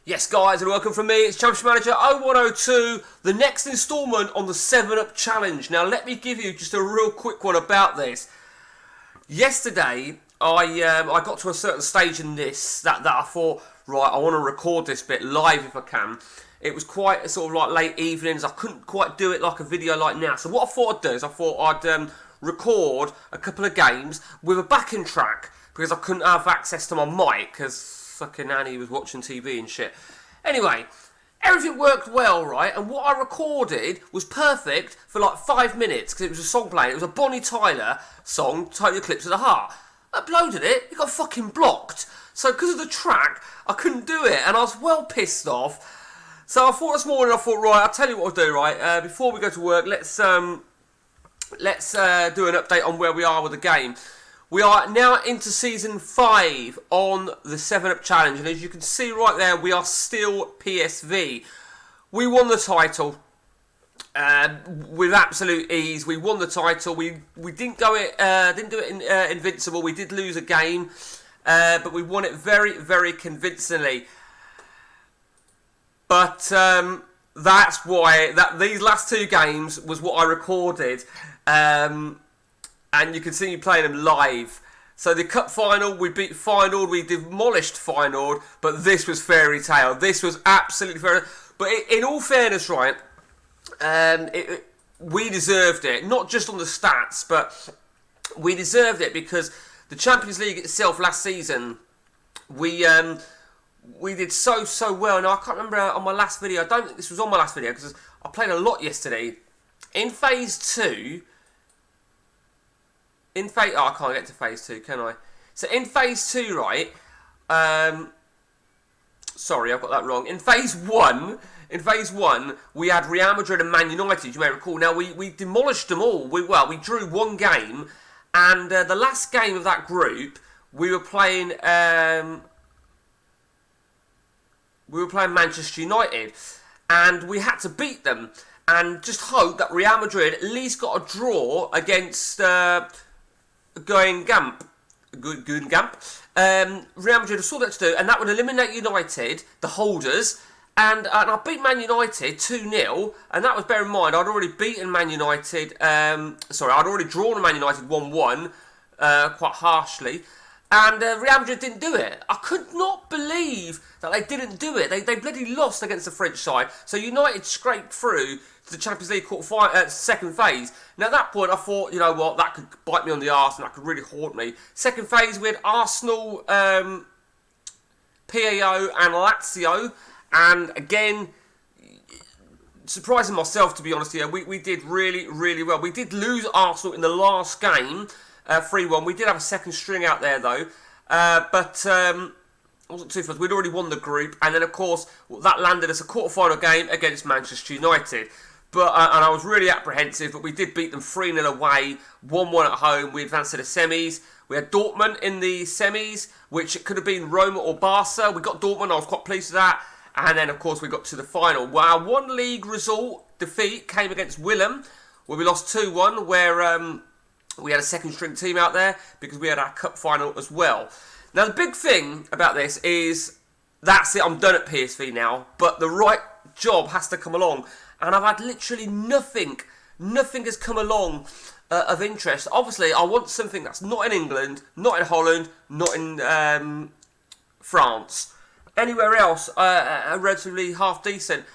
Yes, guys, and welcome from me. It's Championship Manager 0102, the next instalment on the 7'Up challenge. Now, let me give you just a real quick one about this. Yesterday, I got to a certain stage in this that I thought, right, I want to record this bit live if I can. It was quite sort of like late evenings. I couldn't quite do it like a video like now. So what I thought I'd do is I thought I'd record a couple of games with a backing track because I couldn't have access to my mic because fucking Annie was watching TV and shit. Anyway, everything worked well, right? And what I recorded was perfect for like 5 minutes because it was a song playing. It was a Bonnie Tyler song, Total Eclipse of the Heart. I uploaded it got fucking blocked. So because of the track, I couldn't do it, and I was well pissed off. So I thought this morning, right, I'll tell you what I'll do, right? Before we go to work, let's do an update on where we are with the game. We are now into Season 5 on the 7'Up Challenge, and as you can see right there, we are still PSV. We won the title with absolute ease. We won the title. We didn't do it in Invincible. We did lose a game, but we won it very, very convincingly. But that's why these last two games was what I recorded. And you can see me playing them live. So the Cup Final, we beat Feyenoord, we demolished Feyenoord, but this was fairy tale. This was absolutely fairy. But in all fairness, right, we deserved it. Not just on the stats, but we deserved it because the Champions League itself last season, we did so well. Now, I can't remember on my last video. I don't think this was on my last video because I played a lot yesterday. In Phase 2... I can't get to Phase 2, can I? So in Phase 2, right, sorry, I've got that wrong. In Phase 1, we had Real Madrid and Man United, you may recall. Now, we demolished them all. We drew one game, and the last game of that group, we were playing Manchester United, and we had to beat them, and just hope that Real Madrid at least got a draw against... Guingamp. Real Madrid have saw that to do, and that would eliminate United, the holders, and I beat Man United 2-0, and that was, bear in mind, I'd already beaten Man United, I'd already drawn Man United 1-1, quite harshly, and Real Madrid didn't do it. I could not believe that they didn't do it. They bloody lost against the French side, so United scraped through to the Champions League second phase. Now at that point I thought, you know what, that could bite me on the arse and that could really haunt me. Second phase we had Arsenal, PAO and Lazio, and again, surprising myself to be honest here, we did really, really well. We did lose Arsenal in the last game, 3-1. We did have a second string out there though, but it wasn't too fast. We'd already won the group, and then of course that landed us a quarter-final game against Manchester United. But and I was really apprehensive, but we did beat them 3-0 away, 1-1 at home. We advanced to the semis. We had Dortmund in the semis, which it could have been Roma or Barca. We got Dortmund, I was quite pleased with that. And then, of course, we got to the final. Well, our one league result defeat came against Willem, where we lost 2-1, where we had a second-string team out there because we had our cup final as well. Now, the big thing about this is, that's it, I'm done at PSV now, but the right job has to come along. And I've had literally nothing has come along of interest. Obviously, I want something that's not in England, not in Holland, not in France. Anywhere else, relatively half decent.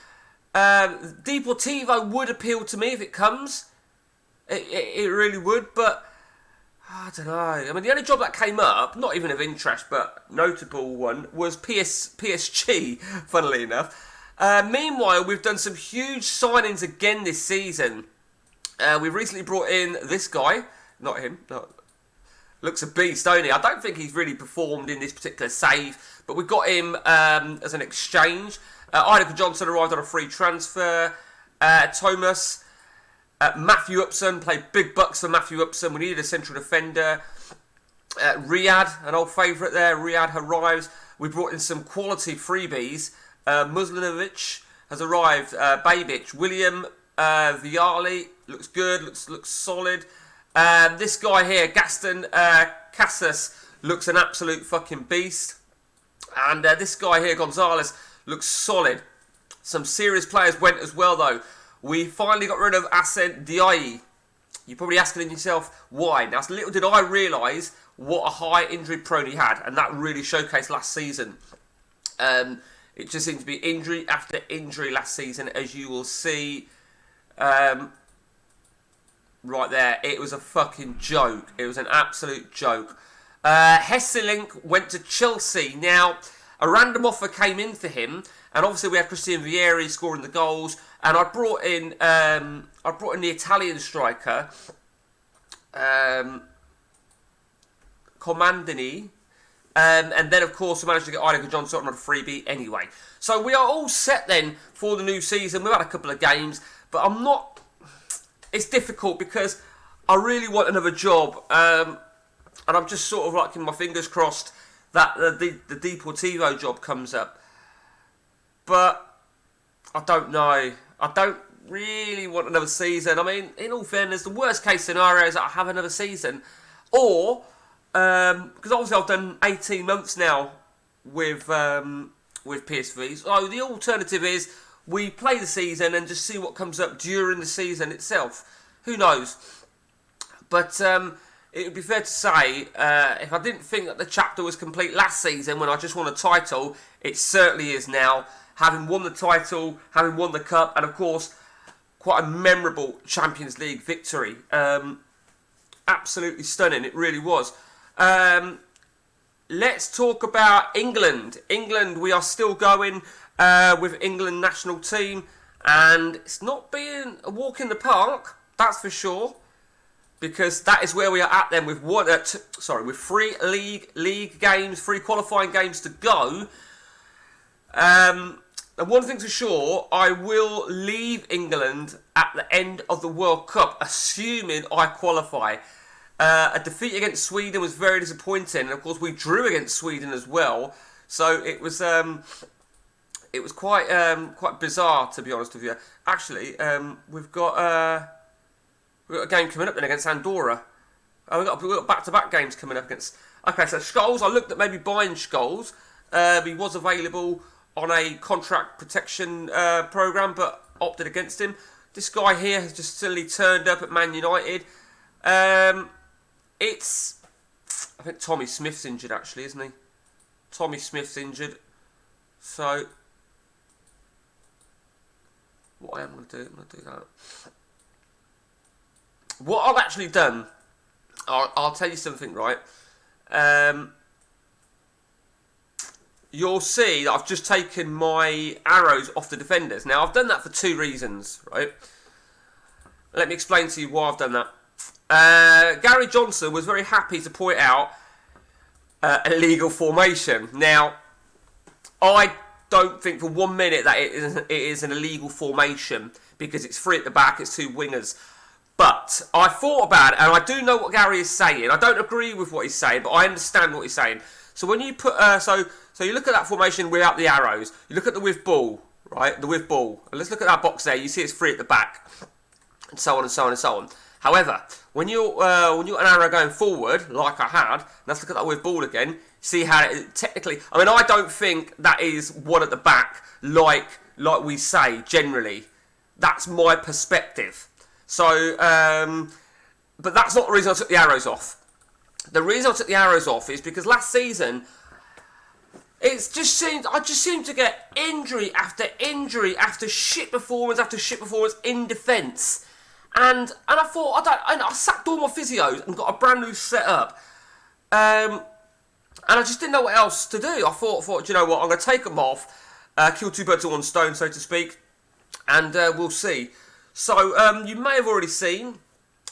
Deportivo would appeal to me if it comes. It really would, but I don't know. I mean, the only job that came up, not even of interest, but notable one, was PSG, funnily enough. Meanwhile, we've done some huge signings again this season. We've recently brought in this guy. Not him. No. Looks a beast, don't he? I don't think he's really performed in this particular save, but we got him as an exchange. Idaka Johnson arrived on a free transfer. Thomas. Matthew Upson, played big bucks for Matthew Upson. We needed a central defender. Riyad, an old favourite there. Riyad arrives. We brought in some quality freebies. Muslinovic has arrived. Babic, William, Viali, looks good, looks solid. This guy here, Gaston Casas, looks an absolute fucking beast. And this guy here, Gonzalez, looks solid. Some serious players went as well, though. We finally got rid of Anddddd. You're probably asking yourself why. Now, little did I realise what a high injury prone he had, and that really showcased last season. It just seemed to be injury after injury last season, as you will see right there. It was a fucking joke. It was an absolute joke. Hesselink went to Chelsea. Now, a random offer came in for him, and obviously we had Christian Vieri scoring the goals, and I brought in the Italian striker, Comandini, and then of course we managed to get Eidinger Johnson on a freebie anyway. So we are all set then for the new season. We've had a couple of games, but I'm not. It's difficult because I really want another job, and I'm just sort of like keeping my fingers crossed that the Deportivo job comes up. But I don't know. I don't really want another season. I mean, in all fairness, the worst case scenario is that I have another season. Or, because obviously I've done 18 months now with PSV. So the alternative is we play the season and just see what comes up during the season itself. Who knows? But it would be fair to say, if I didn't think that the chapter was complete last season when I just won a title, it certainly is now. Having won the title, having won the cup, and of course, quite a memorable Champions League victory. Absolutely stunning, it really was. Let's talk about England. England, we are still going with England national team, and it's not being a walk in the park, that's for sure. Because that is where we are at then with with 3 league games, 3 qualifying games to go. And one thing's for sure, I will leave England at the end of the World Cup, assuming I qualify. A defeat against Sweden was very disappointing, and of course we drew against Sweden as well. So it was quite bizarre, to be honest with you. Actually, we've got a game coming up then against Andorra. We've got back-to-back games coming up against. Okay, so Scholes, I looked at maybe buying Scholes. He was available on a contract protection programme, but opted against him. This guy here has just suddenly turned up at Man United. I think Tommy Smith's injured actually, isn't he? Tommy Smith's injured. So, what I am going to do, I'm going to do that. What I've actually done, I'll tell you something, right? You'll see that I've just taken my arrows off the defenders. Now, I've done that for 2 reasons, right? Let me explain to you why I've done that. Gary Johnson was very happy to point out an illegal formation. Now, I don't think for 1 minute that it is an illegal formation because it's 3 at the back, it's 2 wingers. But I thought about it, and I do know what Gary is saying. I don't agree with what he's saying, but I understand what he's saying. So when you put, so you look at that formation without the arrows. You look at the with ball, right? The with ball. And let's look at that box there. You see it's 3 at the back, and so on and so on and so on. However, when you're an arrow going forward, like I had, let's look at that with ball again. See how it technically. I mean, I don't think that is 1 at the back, like we say generally. That's my perspective. So, but that's not the reason I took the arrows off. The reason I took the arrows off is because last season, I just seemed to get injury after shit performance after shit performance in defence. And I thought, I sacked all my physios and got a brand new setup. And I just didn't know what else to do. I thought, you know what, I'm going to take them off, kill 2 birds with 1 stone, so to speak, and we'll see. So, you may have already seen,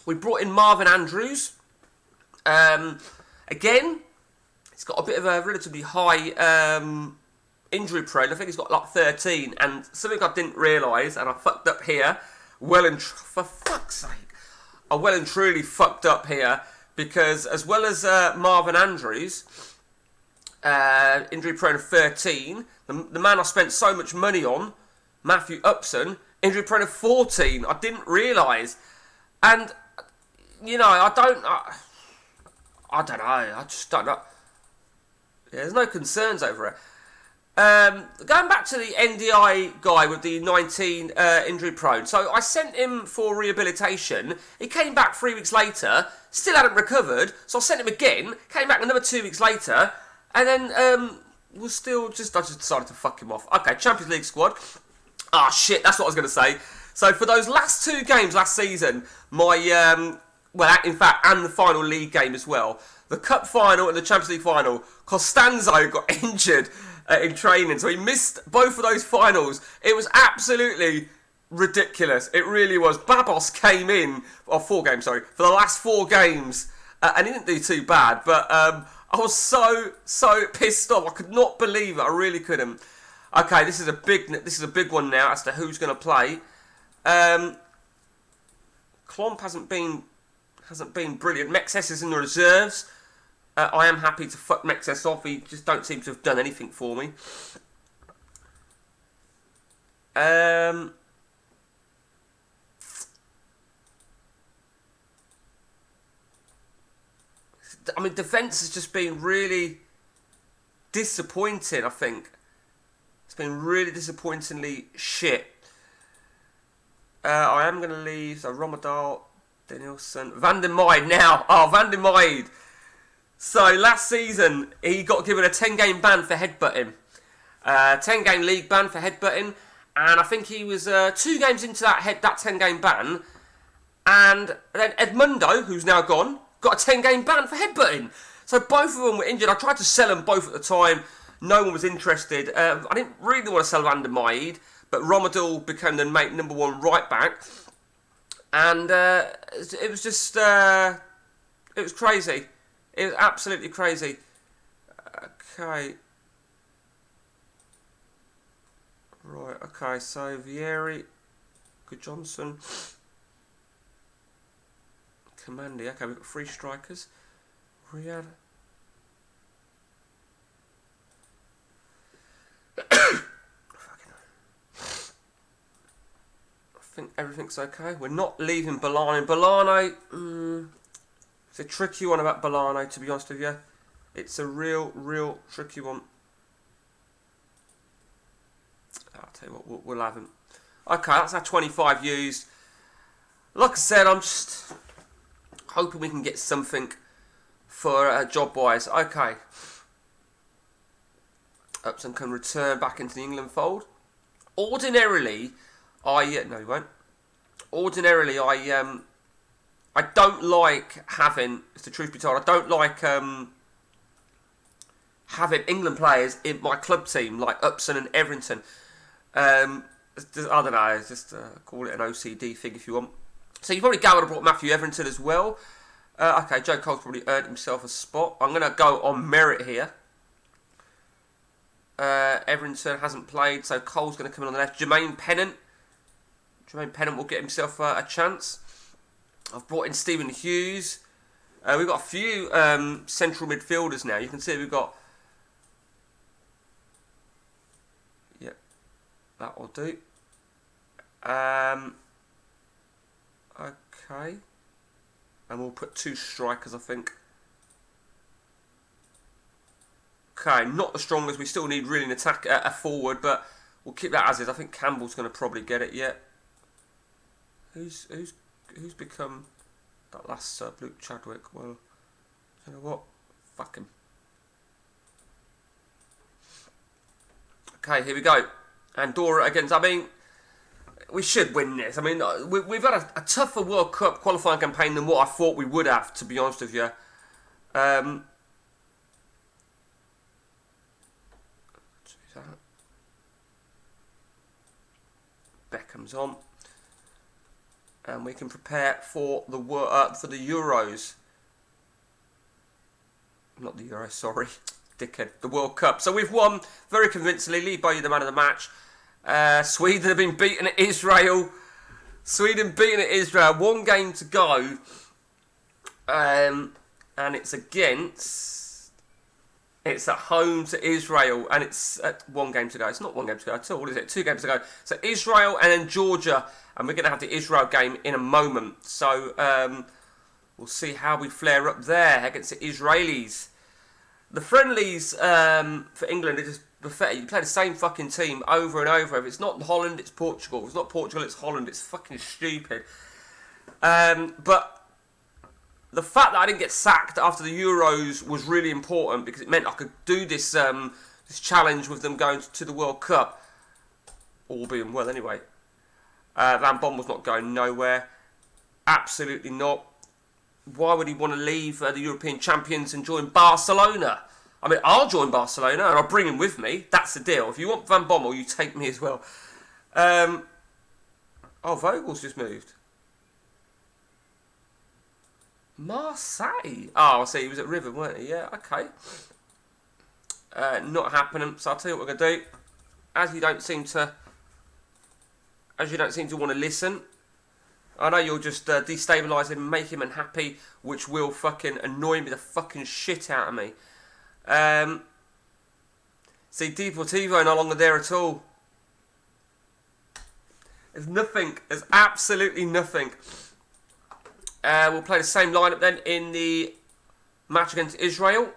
we brought in Marvin Andrews. Again, he's got a bit of a relatively high injury prone. I think he's got like 13, and something I didn't realise, and I fucked up here, for fuck's sake, I well and truly fucked up here, because as well as Marvin Andrews, injury prone of 13, the man I spent so much money on, Matthew Upson, injury prone of 14, I didn't realise, and, you know, I don't know, I just don't know. Yeah, there's no concerns over it. Going back to the NDI guy with the 19 injury prone, so I sent him for rehabilitation. He came back 3 weeks later, still hadn't recovered, so I sent him again, came back another 2 weeks later, and then was still I just decided to fuck him off. Okay, Champions League squad. Ah, shit, that's what I was going to say. So for those last 2 games last season, my, well, in fact, and the final league game as well, the Cup final and the Champions League final, Costanzo got injured in training, so he missed both of those finals. It was absolutely ridiculous. It really was. Babos came in, 4 games, sorry, for the last 4 games, and he didn't do too bad, but I was so pissed off. I could not believe it. I really couldn't. Okay, this is a big one now as to who's going to play. Klomp hasn't been brilliant. Mexes is in the reserves. I am happy to fuck Mexes off. He just don't seem to have done anything for me. I mean, defence has just been really disappointing, I think. It's been really disappointingly shit. I am going to leave, so Romadal, Danielson, Van der Meijden now. Oh, Van der Meijden. So, last season, he got given a 10-game ban for headbutting. 10-game league ban for headbutting. And I think he was 2 games into that 10-game ban. And then Edmundo, who's now gone, got a 10-game ban for headbutting. So, both of them were injured. I tried to sell them both at the time. No one was interested. I didn't really want to sell Van der Meijden. But Romadal became the number 1 right back. And it was just... it was crazy. It was absolutely crazy. Okay. Right, okay, so Vieri, Good Johnson, Commandy. Okay, we've got 3 strikers. Riyadh. I think everything's okay. We're not leaving Bolano. Bolano, it's a tricky one about Bolano, to be honest with you. It's a real tricky one. I'll tell you what, we'll have him. Okay, that's our 25 used. Like I said, I'm just hoping we can get something for job-wise. Okay. Upson can return back into the England fold. Ordinarily, no, he won't. Ordinarily, I don't like having, if the truth be told, I don't like having England players in my club team, like Upson and Everington. I don't know, just call it an OCD thing if you want. So you probably would have brought Matthew Everington as well. Okay, Joe Cole's probably earned himself a spot. I'm going to go on merit here. Everington hasn't played, so Cole's going to come in on the left. Jermaine Pennant will get himself a chance. I've brought in Stephen Hughes. We've got a few central midfielders now. You can see we've got... Yep, that will do. Okay. And we'll put 2 strikers, I think. Okay, not the strongest. We still need really an attack, a forward, but we'll keep that as is. I think Campbell's going to probably get it yet. Who's become that last sub, Luke Chadwick? Well, you know what? Fuck him. Okay, here we go. Andorra against. I mean, we should win this. I mean, we've had a tougher World Cup qualifying campaign than what I thought we would have, to be honest with you. Beckham's on, and we can prepare for the Euros. Not the Euros, sorry, dickhead. The World Cup. So we've won very convincingly. Lee Bowyer, the man of the match. Sweden have been beaten at Israel. 1 game to go, and it's against. It's at home to Israel, and it's 1 game to go. It's not 1 game to go at all, is it? 2 games to go. So Israel and then Georgia, and we're going to have the Israel game in a moment. So we'll see how we flare up there against the Israelis. The friendlies for England are just pathetic. You play the same fucking team over and over. If it's not Holland, it's Portugal. If it's not Portugal, it's Holland. It's fucking stupid. But the fact that I didn't get sacked after the Euros was really important because it meant I could do this this challenge with them going to the World Cup. All being well, anyway. Van Bommel was not going nowhere. Absolutely not. Why would he want to leave the European champions and join Barcelona? I mean, I'll join Barcelona and I'll bring him with me. That's the deal. If you want Van Bommel, you take me as well. Oh, Vogel's just moved. Marseille. Oh, I see. He was at River, weren't he? Yeah, okay. Not happening. So I'll tell you what we're going to do. As you don't seem to want to listen, I know you'll just destabilise him, make him unhappy, which will fucking annoy me the fucking shit out of me. See, Deportivo no longer there at all. There's nothing. There's absolutely nothing. We'll play the same lineup then in the match against Israel.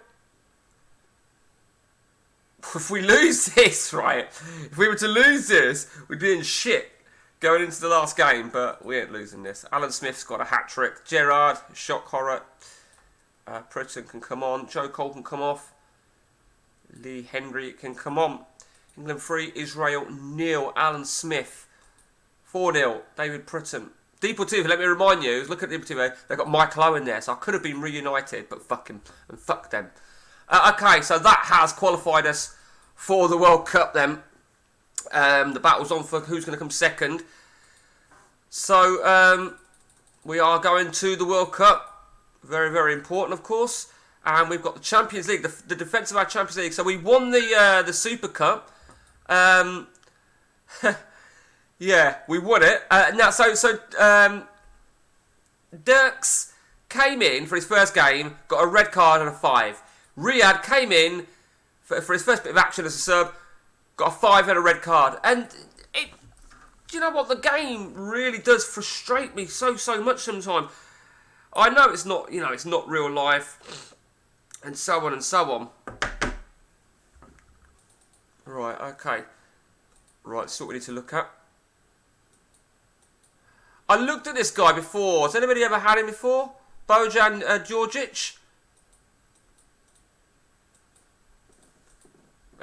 If we lose this, right? If we were to lose this, we'd be in shit going into the last game, but we ain't losing this. Alan Smith's got a hat-trick. Gerrard, shock horror. Pritton can come on. Joe Cole can come off. Lee Henry can come on. England 3, Israel 0. Alan Smith 4-0. David Pritton. Deportivo, let me remind you, look at Deportivo, they've got Michael Owen there, so I could have been reunited, but fuck him, and fuck them. Okay, so that has qualified us for the World Cup then. The battle's on for who's going to come second. So, we are going to the World Cup. Very, very important, of course. And we've got the Champions League, the defence of our Champions League. So we won the Super Cup. Yeah, we won it. Now, Dirks came in for his first game, got a red card and a 5. Riyad came in for his first bit of action as a sub, got a 5 and a red card. And do you know what? The game really does frustrate me so much sometimes. I know it's not, it's not real life, and so on and so on. Right, okay. Right, that's what we need to look at. I looked at this guy before. Has anybody ever had him before? Bojan Djordjic?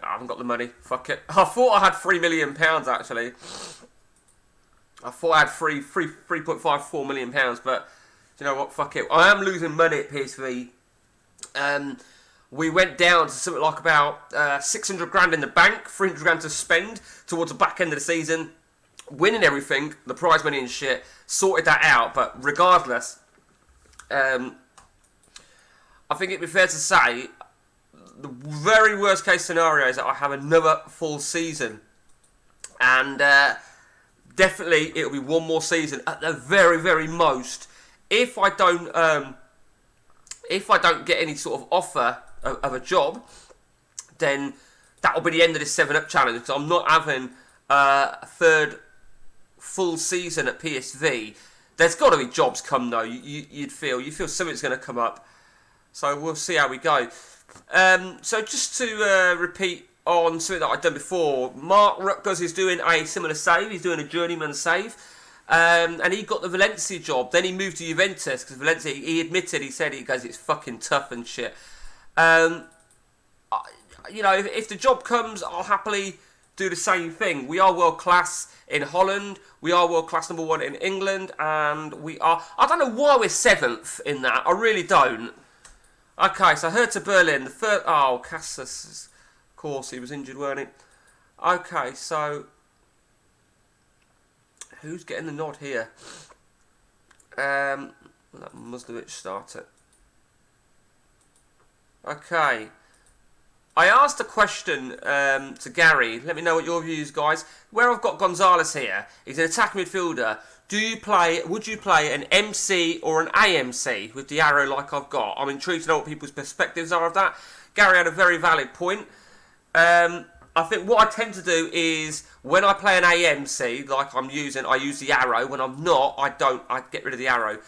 I haven't got the money. Fuck it. I thought I had £3 million, actually. I thought I had 3.54 million pounds, but you know what? Fuck it. I am losing money at PSV. We went down to something like about 600 grand in the bank, 300 grand to spend towards the back end of the season. Winning everything, the prize money and shit, sorted that out. But regardless, I think it'd be fair to say the very worst case scenario is that I have another full season, and definitely it'll be one more season at the very, very most. If I don't get any sort of offer of a job, then that'll be the end of this 7'Up challenge, because I'm not having a third full season at PSV. There's got to be jobs come though. You feel something's going to come up. So we'll see how we go. So just to repeat on something that I've done before, Mark Rutgers is doing a similar save. He's doing a journeyman save. And he got the Valencia job. Then he moved to Juventus because Valencia, he admitted, he said, it's fucking tough and shit. If the job comes, I'll happily do the same thing. We are world class in Holland. We are world class number 1 in England, and we are. I don't know why we're 7th in that. I really don't. Okay, so Hertha Berlin, the third. Oh, Cassis, of course, he was injured, weren't he? Okay, so who's getting the nod here? Let Muslovic start it. Okay. I asked a question to Gary. Let me know what your views, guys. Where I've got Gonzalez here, he's an attacking midfielder. Would you play an MC or an AMC with the arrow like I've got? I'm intrigued to know what people's perspectives are of that. Gary had a very valid point. I think what I tend to do is when I play an AMC, like I use the arrow. When I'm not, I don't. I get rid of the arrow.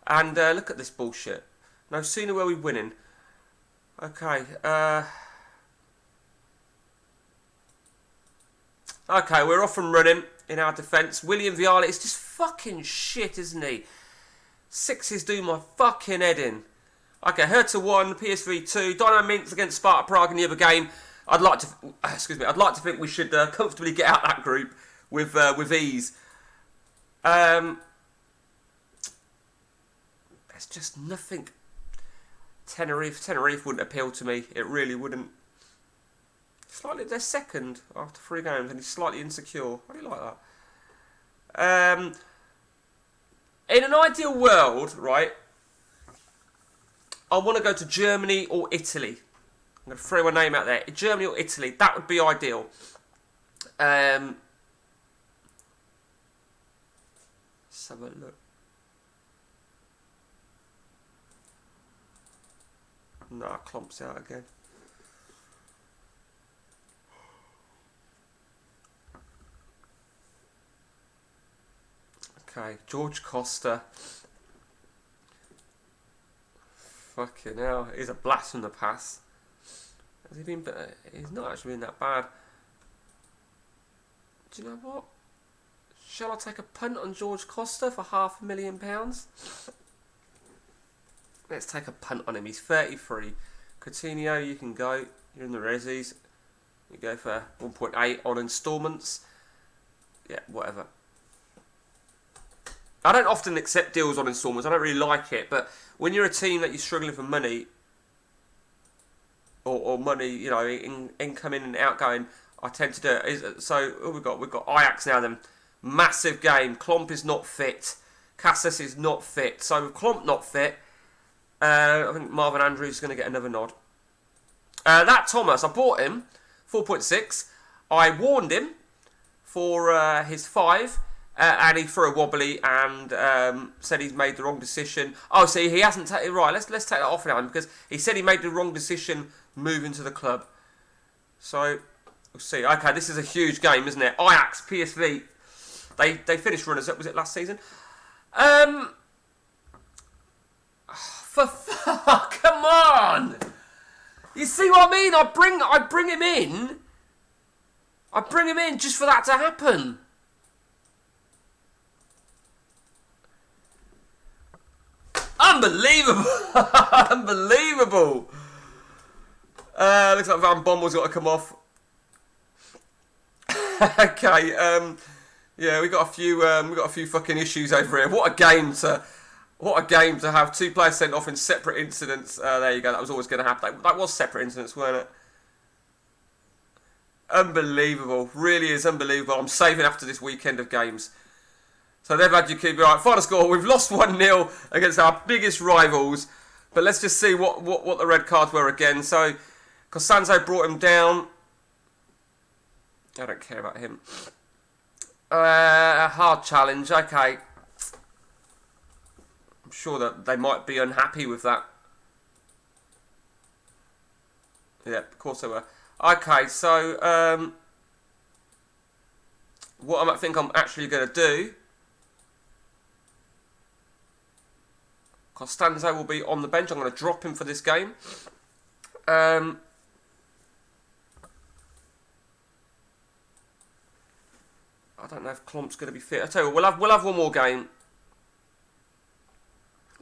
And look at this bullshit. No sooner were we winning. Okay. Okay, we're off and running in our defence. William Viala is just fucking shit, isn't he? Sixes do my fucking head in. Okay, Hertha 1, PSV 2, Dynamo Minsk against Sparta Prague in the other game. I'd like to think we should comfortably get out that group with ease. There's just nothing. Tenerife wouldn't appeal to me. It really wouldn't. Slightly, they're second after 3 games, and he's slightly insecure. I do like that. In an ideal world, right, I want to go to Germany or Italy. I'm going to throw my name out there. Germany or Italy, that would be ideal. Let's have a look. Nah, Klopp's out again. Okay, George Costa. Fucking hell, he's a blast from the past. Has he been? He's not actually been that bad. Do you know what? Shall I take a punt on George Costa for £500,000? Let's take a punt on him. He's 33. Coutinho, you can go. You're in the resis. You go for 1.8 on instalments. Yeah, whatever. I don't often accept deals on instalments. I don't really like it. But when you're a team that you're struggling for money, or money, you know, incoming and outgoing, I tend to do it. So, who we got? We've got Ajax now then. Massive game. Klomp is not fit. Cassis is not fit. So, with Klomp not fit, I think Marvin Andrews is going to get another nod. That Thomas, I bought him, 4.6. I warned him for his 5. And he threw a wobbly and said he's made the wrong decision. Oh, see, he hasn't taken it right. Let's take that off now because he said he made the wrong decision moving to the club. So we'll see. Okay, this is a huge game, isn't it? Ajax, PSV. They finished runners up. Was it last season? For fuck, come on! You see what I mean? I bring him in. I bring him in just for that to happen. Unbelievable! Unbelievable! Looks like Van Bommel's got to come off. Okay, yeah, we got a few fucking issues over here. What a game to have 2 players sent off in separate incidents. There you go. That was always going to happen. That was separate incidents, weren't it? Unbelievable. Really is unbelievable. I'm saving after this weekend of games. So they've had you keep it right. Final score, we've lost 1-0 against our biggest rivals. But let's just see what the red cards were again. So, Costanzo brought him down. I don't care about him. A hard challenge, okay. I'm sure that they might be unhappy with that. Yeah, of course they were. Okay, so, what I think I'm actually going to do... Costanzo will be on the bench. I'm going to drop him for this game. I don't know if Klomp's going to be fit. I tell you what, we'll have one more game.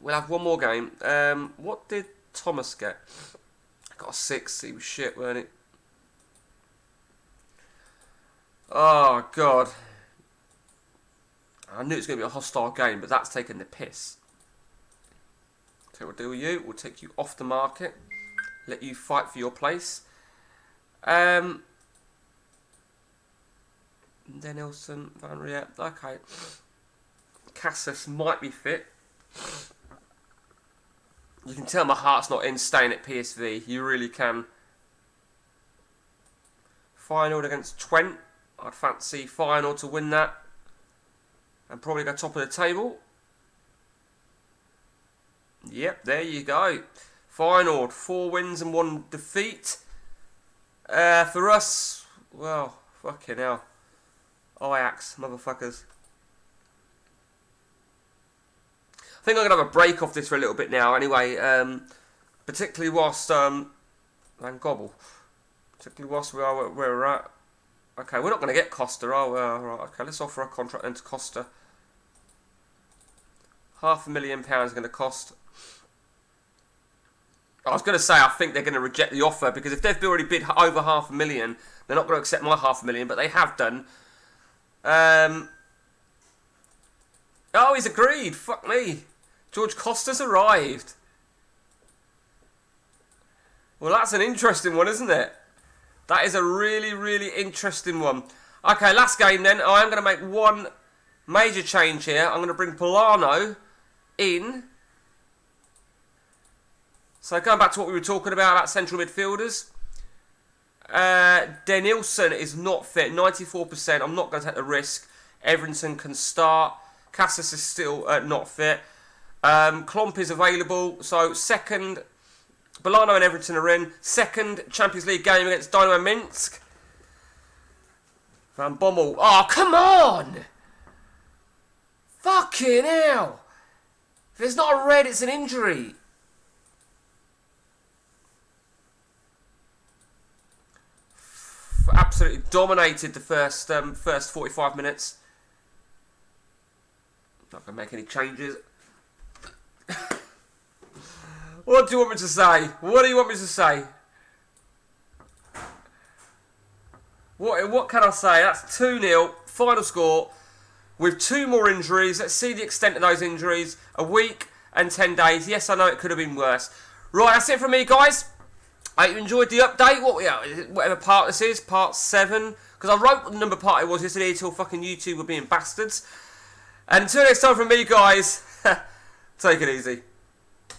We'll have one more game. What did Thomas get? Got a 6. He was shit, weren't it? Oh God! I knew it was going to be a hostile game, but that's taking the piss. We'll do with you. We'll take you off the market. Let you fight for your place. Then Nelson, Van Riet. Okay. Cassis might be fit. You can tell my heart's not in staying at PSV. You really can. Final against Twente. I'd fancy final to win that. And probably go top of the table. Yep, there you go. Final, 4 wins and 1 defeat. For us, well, fucking hell. Ajax, motherfuckers. I think I'm going to have a break off this for a little bit now anyway. Particularly whilst... Van Gobble. Particularly whilst we are where we're at. Okay, we're not going to get Costa. Oh, right. Okay, let's offer a contract then to Costa. £500,000 is going to cost. I was going to say I think they're going to reject the offer because if they've already bid over £500,000, they're not going to accept my £500,000, but they have done. Oh, he's agreed. Fuck me. George Costa's arrived. Well, that's an interesting one, isn't it? That is a really, really interesting one. Okay, last game then. I am going to make one major change here. I'm going to bring Polano in. So going back to what we were talking about central midfielders. Denilson is not fit, 94%. I'm not going to take the risk. Everton can start. Cassis is still not fit. Klomp is available. So second, Bolano and Everton are in. Second Champions League game against Dynamo Minsk. Van Bommel. Oh, come on! Fucking hell! If it's not a red, it's an injury. Absolutely dominated the first 45 minutes. Not going to make any changes. What do you want me to say? What do you want me to say? What can I say? That's 2-0, final score, with 2 more injuries. Let's see the extent of those injuries. A week and 10 days. Yes, I know it could have been worse. Right, that's it from me, guys. I hope you enjoyed the update. Whatever part this is, part 7. Because I wrote what the number part it was yesterday till fucking YouTube were being bastards. And until next time from me, guys, take it easy.